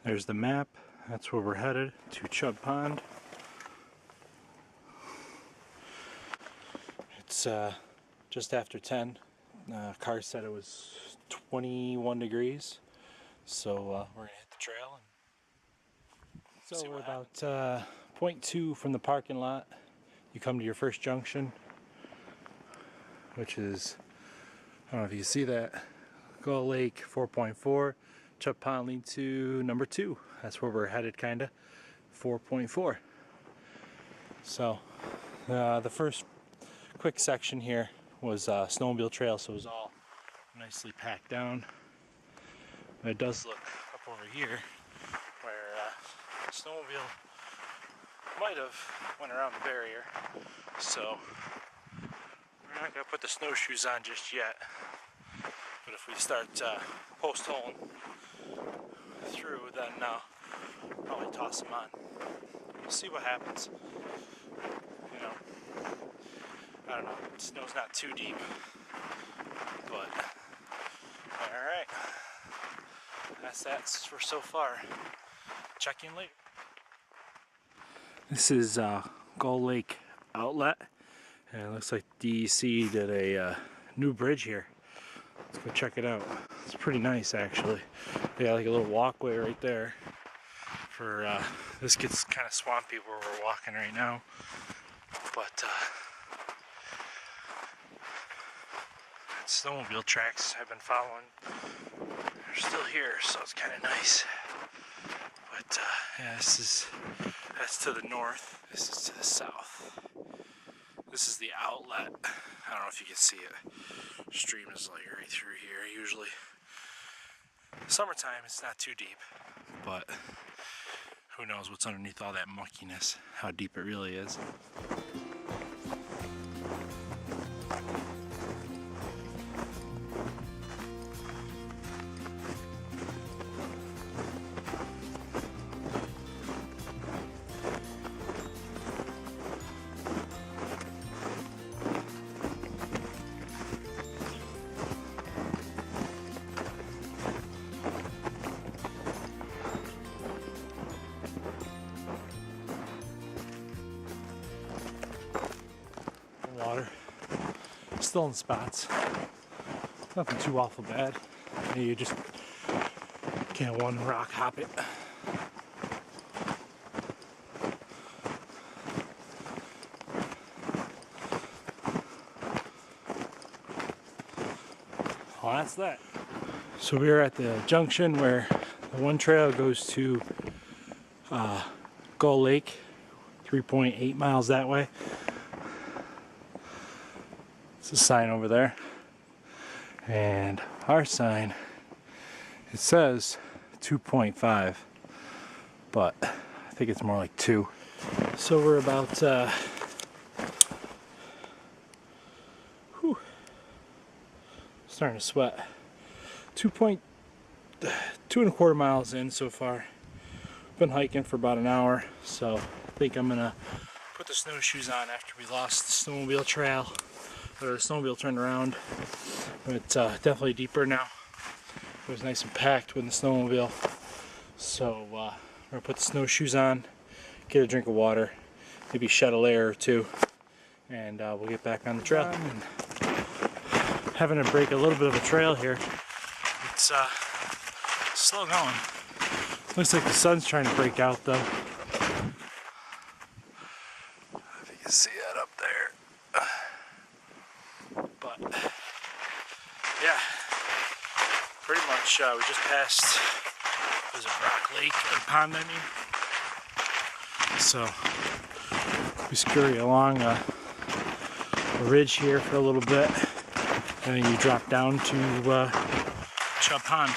There's the map. That's where we're headed, to Chub Pond. It's just after 10. Car said it was 21 degrees. So we're gonna hit the trail. So we're about 0.2 from the parking lot. You come to your first junction, which is, I don't know if you can see that, Gull Lake 4.4. Chub Pond lead to number 2. That's where we're headed, kinda. 4.4. So the first quick section here was snowmobile trail, so it was all nicely packed down. But it does look up over here where snowmobile might have went around the barrier. So we're not gonna put the snowshoes on just yet. But if we start post holing through, then probably toss them on. We'll see what happens. You know, I don't know. The snow's not too deep, but all right. That's for so far. Check in later. This is Gull Lake Outlet, and it looks like DEC did a new bridge here. Let's go check it out. It's pretty nice, actually. They got like a little walkway right there. For this gets kind of swampy where we're walking right now, but snowmobile tracks I've been following are still here, so it's kind of nice. But yeah, that's to the north. This is to the south. This is the outlet. I don't know if you can see it. Stream is like right through here. Usually, summertime it's not too deep, but who knows what's underneath all that muckiness? How deep it really is. Water still in spots, nothing too awful bad. You just can't one rock hop it. Well, that's that. So we're at the junction where the one trail goes to Gull Lake, 3.8 miles that way. It's a sign over there, and our sign, it says 2.5, but I think it's more like 2. So we're about starting to sweat. 2.25 miles in so far. Been hiking for about an hour, so I think I'm gonna put the snowshoes on after we lost the snowmobile trail. Or the snowmobile turned around, but definitely deeper now. It was nice and packed with the snowmobile, so we're gonna put the snowshoes on, get a drink of water, maybe shed a layer or two, and we'll get back on the trail. And having to break a little bit of a trail here. It's slow going. Looks like the sun's trying to break out though. If you can see that up there. But yeah, pretty much we just passed, was it Rock Lake or Pond, I mean? So we scurry along a ridge here for a little bit, and then you drop down to Chub Pond.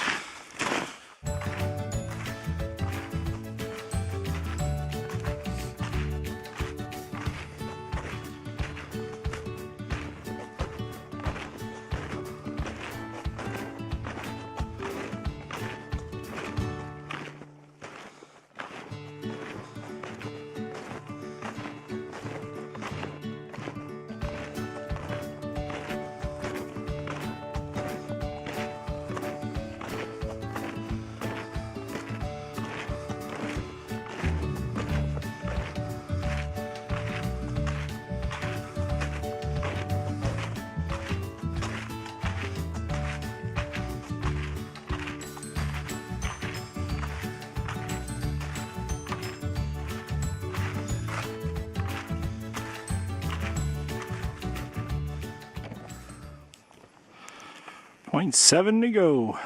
.7 to go.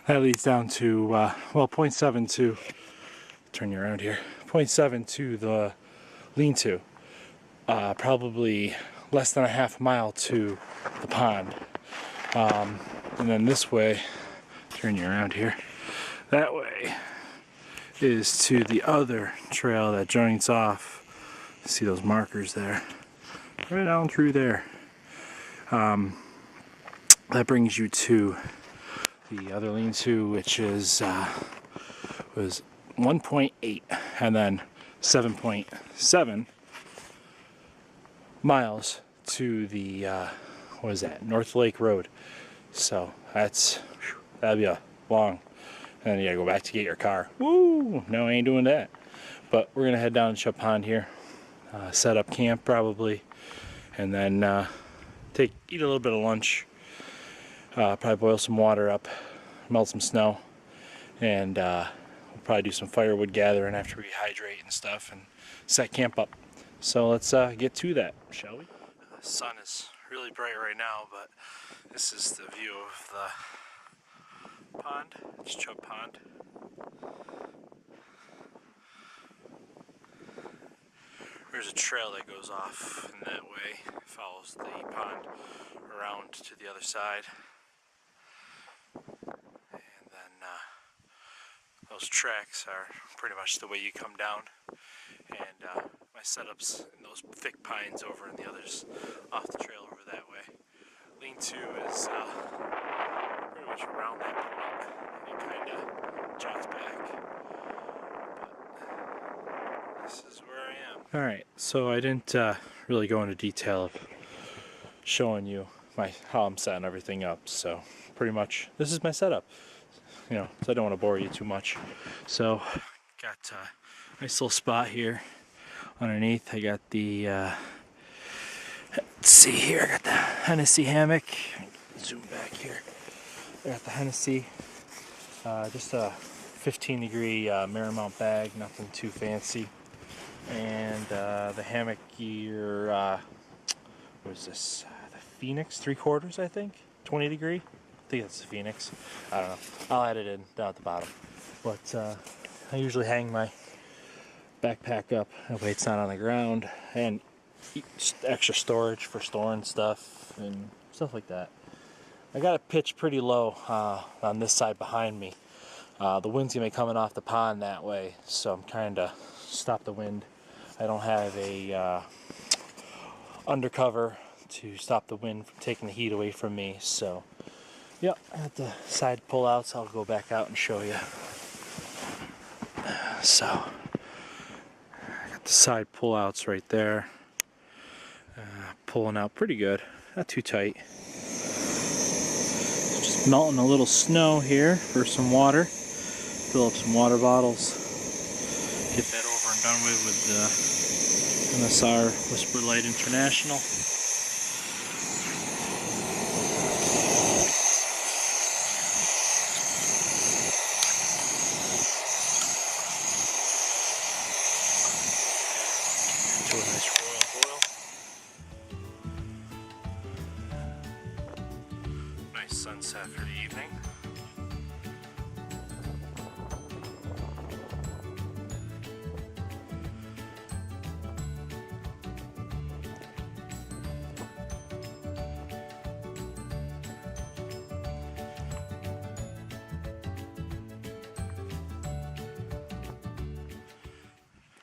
That leads down to, well, 0.7 to, turn you around here, 0.7 to the lean-to. Probably less than a half mile to the pond. And then this way, turn you around here, that way is to the other trail that joins off. See those markers there? Right down through there. That brings you to the other lean-to, which is was 1.8 and then 7.7 miles to the what is that? North Lake Road. So that'd be a long. And then you gotta go back to get your car. Woo! No, I ain't doing that. But we're gonna head down to Chub Pond here, set up camp probably, and then eat a little bit of lunch. Probably boil some water up, melt some snow, and we'll probably do some firewood gathering after we hydrate and stuff, and set camp up. So let's get to that, shall we? The sun is really bright right now, but this is the view of the pond. It's Chub Pond. There's a trail that goes off in that way, follows the pond around to the other side. And then those tracks are pretty much the way you come down. And my setup's in those thick pines over and the others off the trail over that way. Lean-to is pretty much around that point. It kind of jots back. But this is where I am. Alright, so I didn't really go into detail of showing you how I'm setting everything up. So pretty much this is my setup. You know, so I don't want to bore you too much. So got a nice little spot here underneath. I got the let's see here, I got the Hennessey hammock. Zoom back here. I got the Hennessey, just a 15-degree Marymount bag, nothing too fancy. And the hammock gear, what is this? The Phoenix 3/4, I think? 20-degree? I think that's the Phoenix. I don't know. I'll add it in down at the bottom. But I usually hang my backpack up that way it's not on the ground, and extra storage for storing stuff and stuff like that. I got it pitched pretty low on this side behind me. The wind's gonna be coming off the pond that way, so I'm trying to stop the wind. I don't have a undercover to stop the wind from taking the heat away from me, so yep, I got the side pullouts. I'll go back out and show you. So I got the side pullouts right there, pulling out pretty good, not too tight. Just melting a little snow here for some water. Fill up some water bottles. Get that over and done with MSR Whisper Light International. To a nice royal boil. Nice sunset for the evening.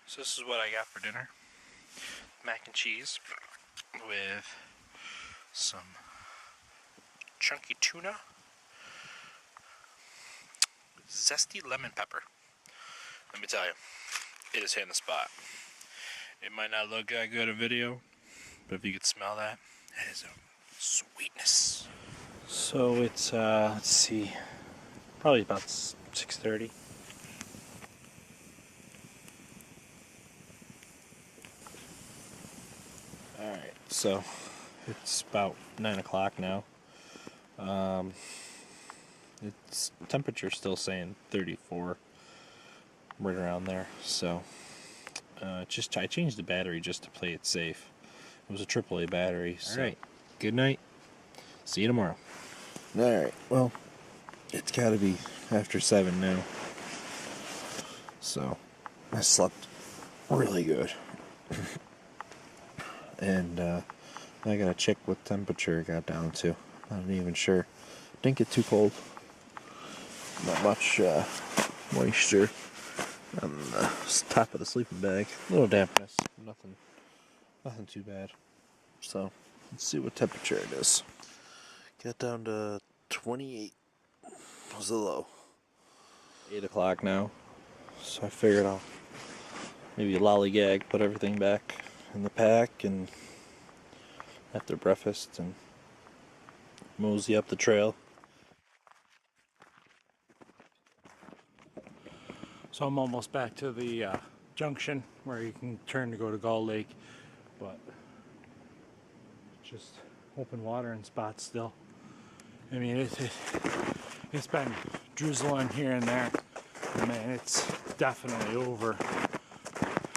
So this is what I got for dinner. Mac and cheese with some chunky tuna, zesty lemon pepper. Let me tell you, it is hitting the spot. It might not look that good in video, but if you could smell that, it is a sweetness. So it's let's see, probably about 6:30. Alright, so it's about 9 o'clock now. It's temperature still saying 34, right around there. So I changed the battery just to play it safe. It was a AAA battery. So. Alright, good night. See you tomorrow. Alright, well, it's gotta be after 7 now. So, I slept really good. And, I gotta check what temperature it got down to. I'm not even sure. Didn't get too cold. Not much, moisture on the top of the sleeping bag. A little dampness. Nothing too bad. So, let's see what temperature it is. Got down to 28 was the low. 8 o'clock now. So I figured I'll maybe lollygag, put everything back in the pack and after breakfast and mosey up the trail. So I'm almost back to the junction where you can turn to go to Gull Lake, but just open water in spots still. I mean, it's been drizzling here and there. Man, it's definitely over.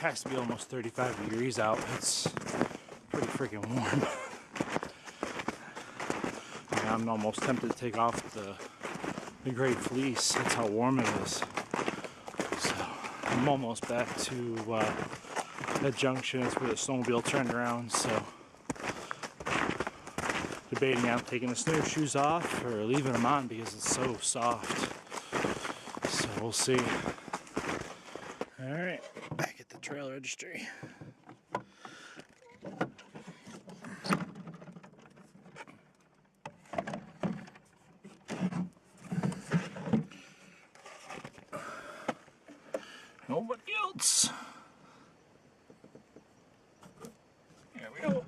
Has to be almost 35 degrees out. It's pretty freaking warm. And I'm almost tempted to take off the gray fleece. That's how warm it is. So I'm almost back to that junction. It's where the snowmobile turned around. So debating on taking the snowshoes off or leaving them on because it's so soft. So we'll see. Alright, back at the trail registry. Nobody else. Here we go.